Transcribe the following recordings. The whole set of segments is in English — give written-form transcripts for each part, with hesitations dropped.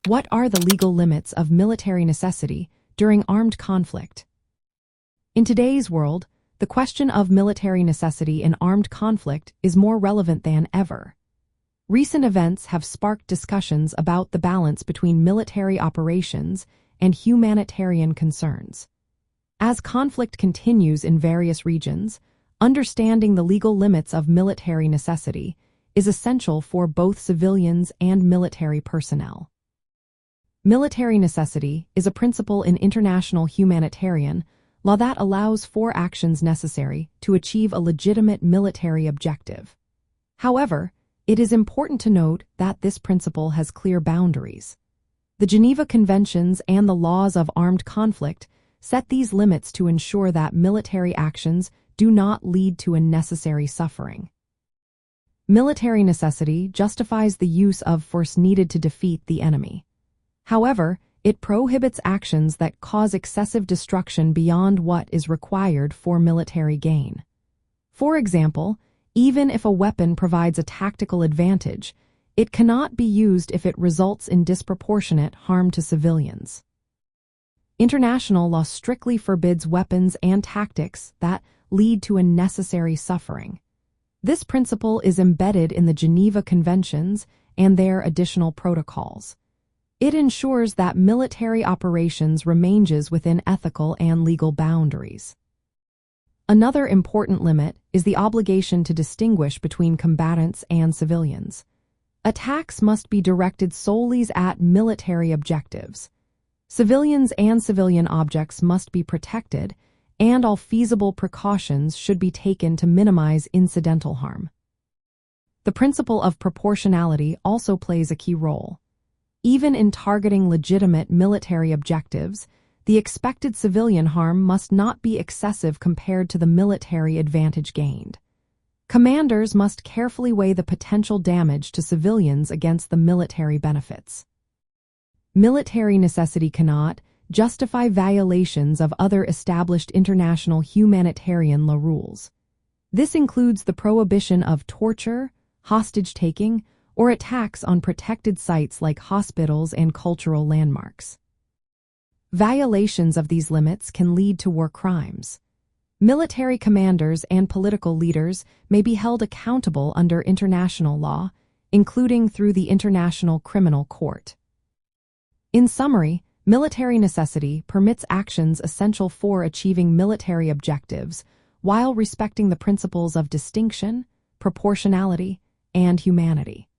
What are the legal limits of military necessity during armed conflict? In today's world, the question of military necessity in armed conflict is more relevant than ever. Recent events have sparked discussions about the balance between military operations and humanitarian concerns. As conflict continues in various regions, understanding the legal limits of military necessity is essential for both civilians and military personnel. Military necessity is a principle in international humanitarian law that allows for actions necessary to achieve a legitimate military objective. However, it is important to note that this principle has clear boundaries. The Geneva Conventions and the laws of armed conflict set these limits to ensure that military actions do not lead to unnecessary suffering. Military necessity justifies the use of force needed to defeat the enemy. However, it prohibits actions that cause excessive destruction beyond what is required for military gain. For example, even if a weapon provides a tactical advantage, it cannot be used if it results in disproportionate harm to civilians. International law strictly forbids weapons and tactics that lead to unnecessary suffering. This principle is embedded in the Geneva Conventions and their additional protocols. It ensures that military operations remain within ethical and legal boundaries. Another important limit is the obligation to distinguish between combatants and civilians. Attacks must be directed solely at military objectives. Civilians and civilian objects must be protected, and all feasible precautions should be taken to minimize incidental harm. The principle of proportionality also plays a key role. Even in targeting legitimate military objectives, the expected civilian harm must not be excessive compared to the military advantage gained. Commanders must carefully weigh the potential damage to civilians against the military benefits. Military necessity cannot justify violations of other established international humanitarian law rules. This includes the prohibition of torture, hostage-taking, or attacks on protected sites like hospitals and cultural landmarks. Violations of these limits can lead to war crimes. Military commanders and political leaders may be held accountable under international law, including through the International Criminal Court. In summary, military necessity permits actions essential for achieving military objectives while respecting the principles of distinction, proportionality, and humanity.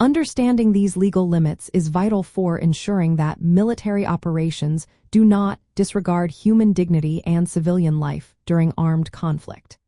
Understanding these legal limits is vital for ensuring that military operations do not disregard human dignity and civilian life during armed conflict.